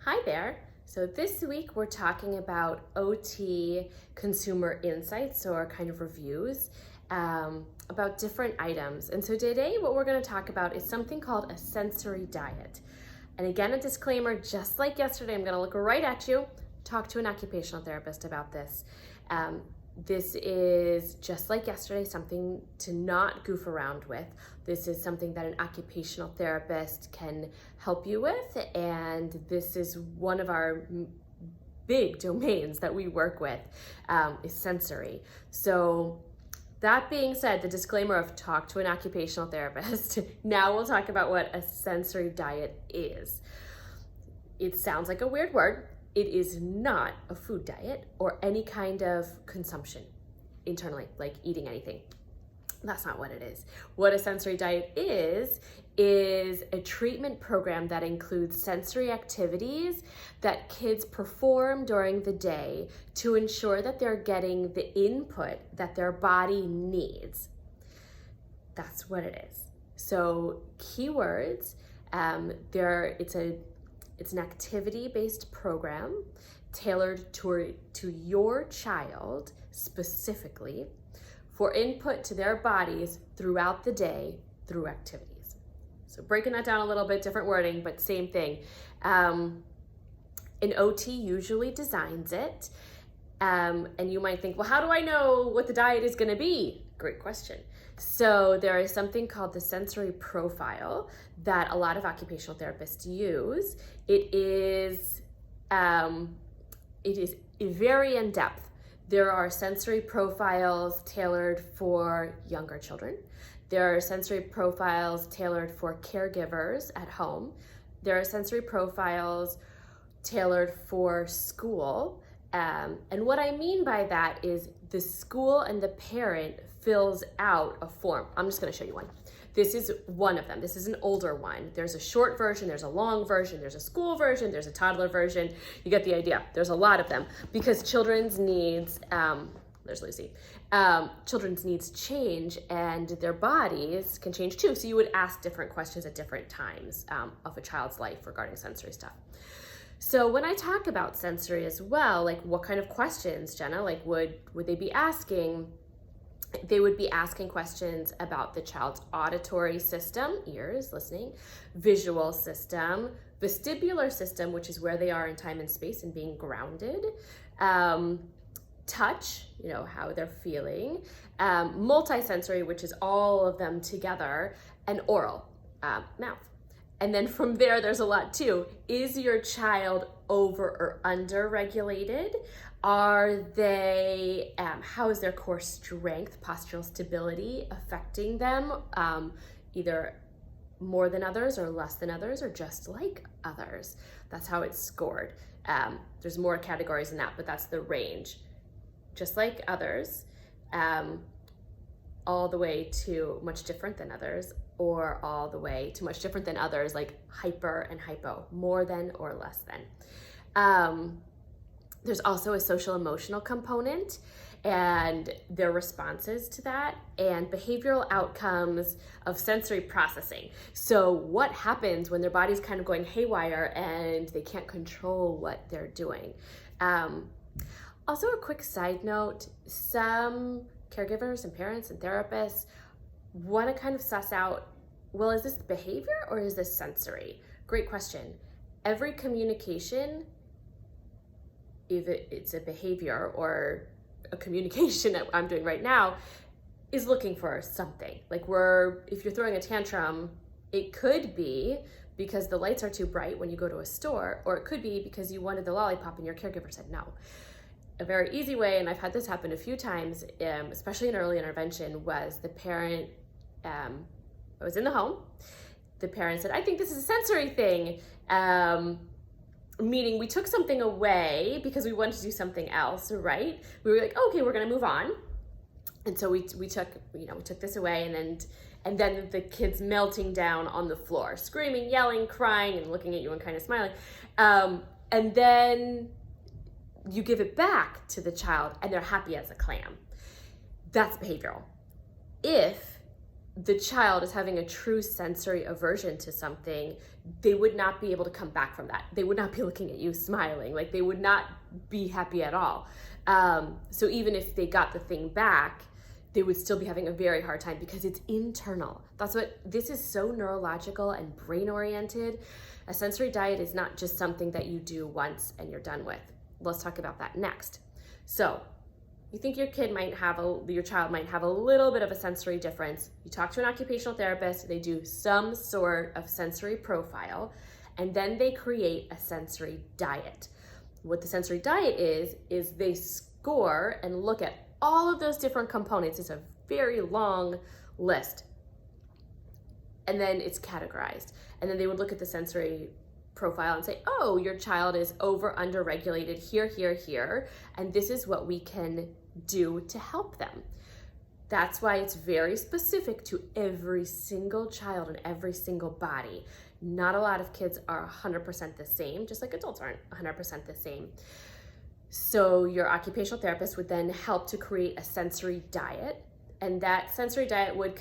Hi there. So this week we're talking about OT consumer insights or kind of reviews about different items. And so today what we're going to talk about is something called a sensory diet. And again, a disclaimer, just like yesterday, I'm going to look right at you, talk to an occupational therapist about this. This is just like yesterday, something to not goof around with. This is something that an occupational therapist can help you with, and this is one of our big domains that we work with, is sensory. So that being said, the disclaimer of talk to an occupational therapist, now we'll talk about what a sensory diet is. It sounds like a weird word. It is not a food diet or any kind of consumption internally, like eating anything. That's not what it is. What a sensory diet is a treatment program that includes sensory activities that kids perform during the day to ensure that they're getting the input that their body needs. That's what it is. So keywords, it's an activity-based program tailored to your child specifically for input to their bodies throughout the day through activities. So breaking that down a little bit, different wording, but same thing. An OT usually designs it, and you might think, well, how do I know what the diet is gonna be? Great question. So there is something called the sensory profile that a lot of occupational therapists use. It is very in depth. There are sensory profiles tailored for younger children. There are sensory profiles tailored for caregivers at home. There are sensory profiles tailored for school. And what I mean by that is the school and the parent fills out a form. I'm just going to show you one. This is one of them. This is an older one. There's a short version, there's a long version, there's a school version, there's a toddler version. You get the idea. There's a lot of them because children's needs, there's Lucy, children's needs change and their bodies can change too. So you would ask different questions at different times of a child's life regarding sensory stuff. So when I talk about sensory as well, like what kind of questions, Jenna, like would they be asking? They would be asking questions about the child's auditory system, ears, listening, visual system, vestibular system, which is where they are in time and space and being grounded, touch, how they're feeling, multisensory, which is all of them together, and oral, mouth. And then from there's a lot too. Is your child over or under regulated? Are they, how is their core strength, postural stability affecting them, either more than others or less than others or just like others? That's how it's scored. There's more categories than that, but that's the range. Just like others, all the way to much different than others, or all the way to much different than others, like hyper and hypo, more than or less than. There's also a social emotional component and their responses to that, and behavioral outcomes of sensory processing. So what happens when their body's kind of going haywire and they can't control what they're doing? Also, a quick side note, some caregivers and parents and therapists want to kind of suss out, well, is this behavior or is this sensory? Great question. Every communication, if it's a behavior or a communication that I'm doing right now, is looking for something. Like if you're throwing a tantrum, it could be because the lights are too bright when you go to a store, or it could be because you wanted the lollipop and your caregiver said no. A very easy way, and I've had this happen a few times, especially in early intervention, was the parent, I was in the home, the parent said, I think this is a sensory thing, meaning we took something away because we wanted to do something else, right? We were like, okay, we're gonna move on. And so we took this away, and then the kid's melting down on the floor, screaming, yelling, crying, and looking at you and kind of smiling. And then you give it back to the child and they're happy as a clam. That's behavioral. If the child is having a true sensory aversion to something, they would not be able to come back from that. They would not be looking at you smiling, like they would not be happy at all. So even if they got the thing back, they would still be having a very hard time because it's internal. This is so neurological and brain oriented. A sensory diet is not just something that you do once and you're done with. Let's talk about that next. So you think your child might have a little bit of a sensory difference. You talk to an occupational therapist, they do some sort of sensory profile, and then they create a sensory diet. What the sensory diet is they score and look at all of those different components. It's a very long list. And then it's categorized. And then they would look at the sensory profile and say, oh, your child is under regulated here, here, here, and this is what we can do to help them. That's why it's very specific to every single child and every single body. Not a lot of kids are 100% the same, just like adults aren't 100% the same. So your occupational therapist would then help to create a sensory diet, and that sensory diet would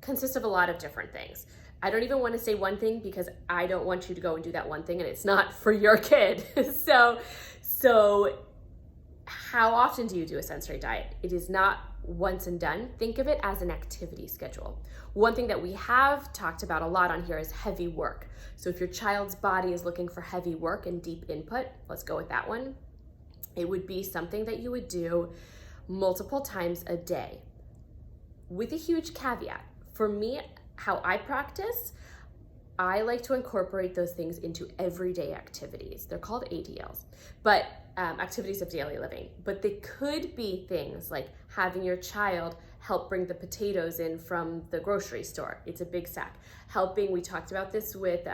consist of a lot of different things. I don't even want to say one thing because I don't want you to go and do that one thing and it's not for your kid. So how often do you do a sensory diet? It is not once and done. Think of it as an activity schedule. One thing that we have talked about a lot on here is heavy work. So if your child's body is looking for heavy work and deep input, let's go with that one. It would be something that you would do multiple times a day with a huge caveat. For me, how I practice, I like to incorporate those things into everyday activities. They're called ADLs, but activities of daily living. But they could be things like having your child help bring the potatoes in from the grocery store. It's a big sack. We talked about this with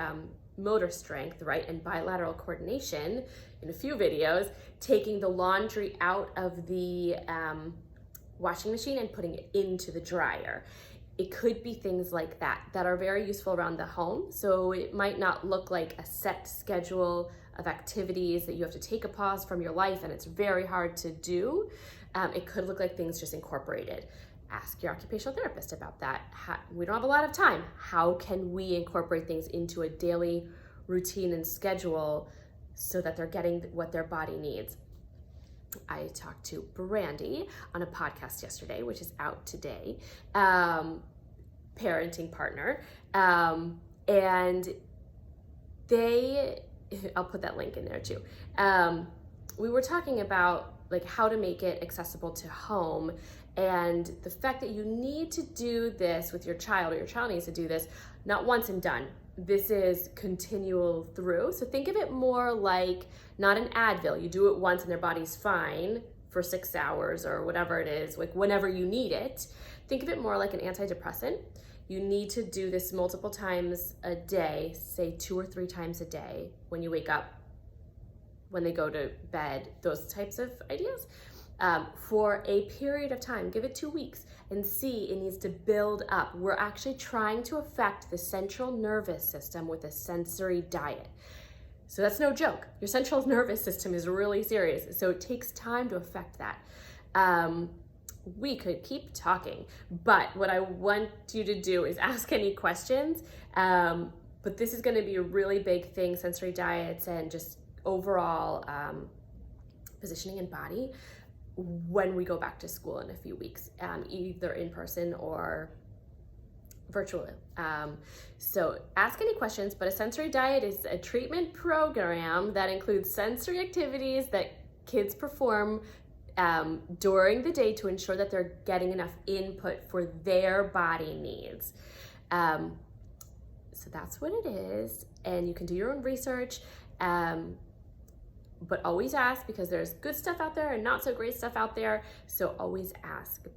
motor strength, right? And bilateral coordination in a few videos, taking the laundry out of the washing machine and putting it into the dryer. It could be things like that are very useful around the home. So it might not look like a set schedule of activities that you have to take a pause from your life and it's very hard to do. It could look like things just incorporated. Ask your occupational therapist about that. We don't have a lot of time. How can we incorporate things into a daily routine and schedule so that they're getting what their body needs? I talked to Brandy on a podcast yesterday, which is out today, parenting partner, and I'll put that link in there too. We were talking about like how to make it accessible to home, and the fact that you need to do this with your child, or your child needs to do this not once and done. This is continual through. So think of it more like not an Advil. You do it once and their body's fine for 6 hours or whatever it is, like whenever you need it. Think of it more like an antidepressant. You need to do this multiple times a day, say 2 or 3 times a day, when you wake up, when they go to bed, those types of ideas. For a period of time, give it 2 weeks and see it needs to build up. We're actually trying to affect the central nervous system with a sensory diet. So that's no joke. Your central nervous system is really serious. So it takes time to affect that. We could keep talking, but what I want you to do is ask any questions. But this is going to be a really big thing, sensory diets and just overall positioning in body, when we go back to school in a few weeks, either in person or virtually. So ask any questions, but a sensory diet is a treatment program that includes sensory activities that kids perform during the day to ensure that they're getting enough input for their body needs. So that's what it is, and you can do your own research. But always ask, because there's good stuff out there and not so great stuff out there. So always ask. But